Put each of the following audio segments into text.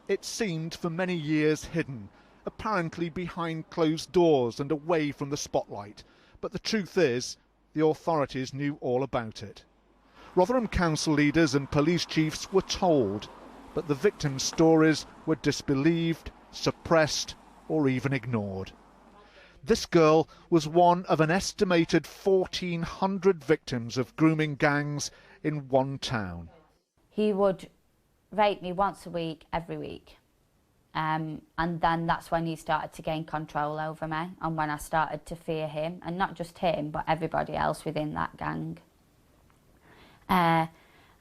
It seemed for many years hidden, apparently behind closed doors and away from the spotlight. But the truth is, the authorities knew all about it. Rotherham Council leaders and police chiefs were told, but the victims' stories were disbelieved, suppressed, or even ignored. This girl was one of an estimated 1,400 victims of grooming gangs in one town. He would rape me once a week, every week. And then that's when he started to gain control over me, and when I started to fear him, and not just him, but everybody else within that gang. And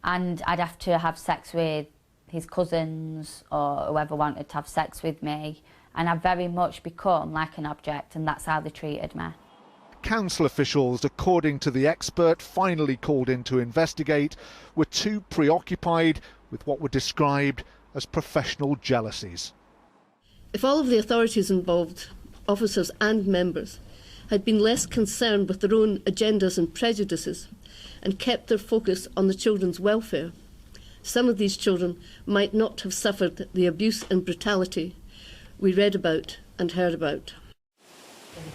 I'd have to have sex with his cousins or whoever wanted to have sex with me, and I've very much become like an object, and that's how they treated me. Council officials, according to the expert finally called in to investigate, were too preoccupied with what were described as professional jealousies. If all of the authorities involved, officers and members, had been less concerned with their own agendas and prejudices and kept their focus on the children's welfare, some of these children might not have suffered the abuse and brutality we read about and heard about.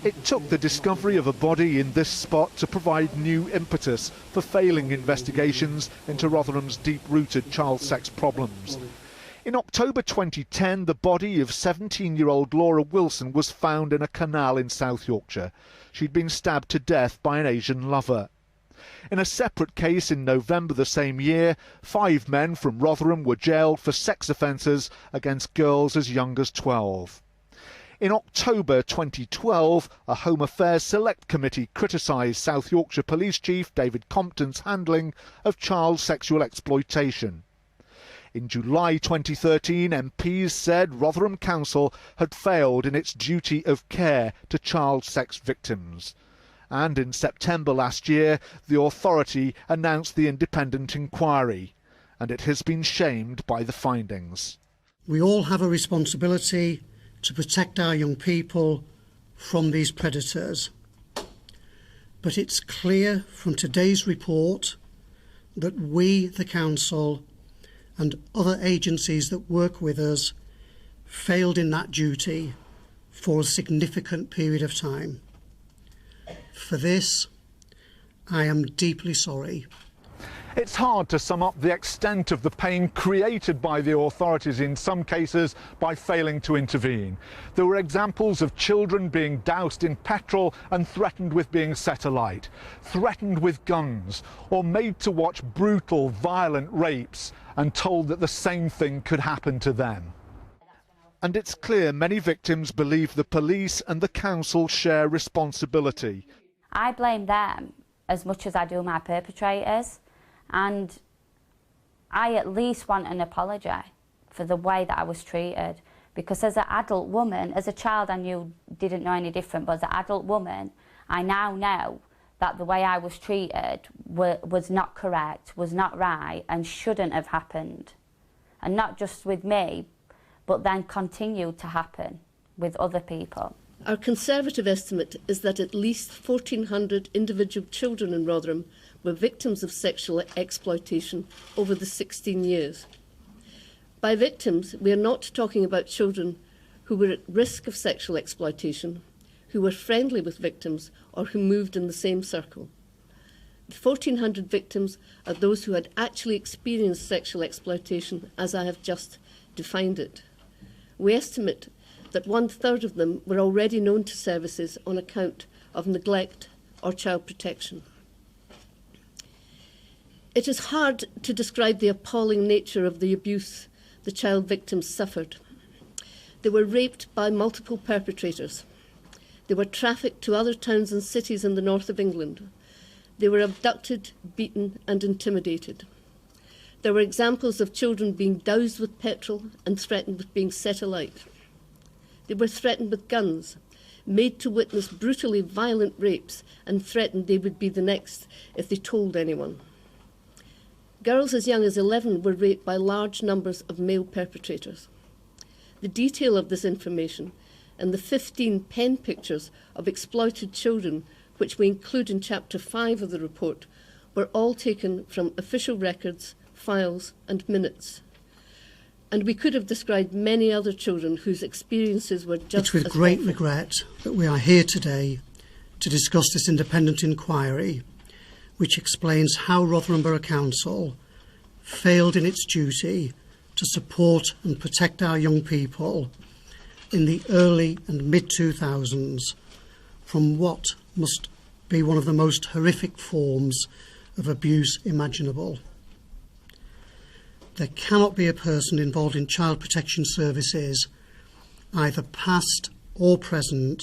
It took the discovery of a body in this spot to provide new impetus for failing investigations into Rotherham's deep-rooted child sex problems. In October 2010, the body of 17-year-old Laura Wilson was found in a canal in South Yorkshire. She'd been stabbed to death by an Asian lover. In a separate case in November the same year, 5 men from Rotherham were jailed for sex offences against girls as young as 12. In October 2012, a Home Affairs Select Committee criticised South Yorkshire Police Chief David Compton's handling of child sexual exploitation. In July 2013, MPs said Rotherham Council had failed in its duty of care to child sex victims. And in September last year, the authority announced the independent inquiry, and it has been shamed by the findings. We all have a responsibility to protect our young people from these predators. But it's clear from today's report that we, the Council, and other agencies that work with us, failed in that duty for a significant period of time. For this, I am deeply sorry. It's hard to sum up the extent of the pain created by the authorities in some cases by failing to intervene. There were examples of children being doused in petrol and threatened with being set alight, threatened with guns, or made to watch brutal, violent rapes and told that the same thing could happen to them. And it's clear many victims believe the police and the council share responsibility. I blame them as much as I do my perpetrators. And I at least want an apology for the way that I was treated. Because as an adult woman, as a child I didn't know any different, but as an adult woman, I now know that the way I was treated was not correct, was not right, and shouldn't have happened. And not just with me, but then continued to happen with other people. Our conservative estimate is that at least 1,400 individual children in Rotherham were victims of sexual exploitation over the 16 years. By victims, we are not talking about children who were at risk of sexual exploitation, who were friendly with victims, or who moved in the same circle. The 1,400 victims are those who had actually experienced sexual exploitation, as I have just defined it. We estimate that 1/3 of them were already known to services on account of neglect or child protection. It is hard to describe the appalling nature of the abuse the child victims suffered. They were raped by multiple perpetrators. They were trafficked to other towns and cities in the north of England. They were abducted, beaten and intimidated. There were examples of children being doused with petrol and threatened with being set alight. They were threatened with guns, made to witness brutally violent rapes, and threatened they would be the next if they told anyone. Girls as young as 11 were raped by large numbers of male perpetrators. The detail of this information and the 15 pen pictures of exploited children, which we include in Chapter 5 of the report, were all taken from official records, files and minutes. And we could have described many other children whose experiences were just It's with as great awful. regret that we are here today to discuss this independent inquiry, which explains how Rotherham Borough Council failed in its duty to support and protect our young people in the early and mid-2000s from what must be one of the most horrific forms of abuse imaginable. There cannot be a person involved in child protection services, either past or present,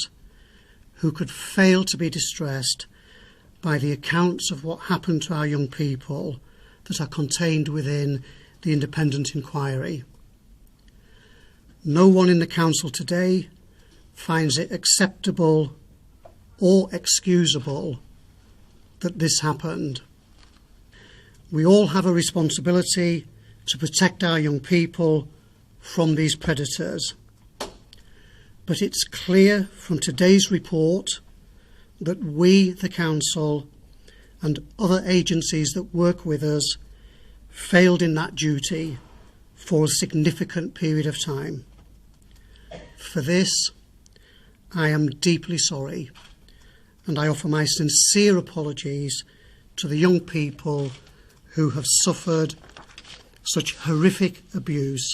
who could fail to be distressed by the accounts of what happened to our young people that are contained within the independent inquiry. No one in the council today finds it acceptable or excusable that this happened. We all have a responsibility to protect our young people from these predators. But it's clear from today's report that we, the council, and other agencies that work with us failed in that duty for a significant period of time. For this, I am deeply sorry, and I offer my sincere apologies to the young people who have suffered such horrific abuse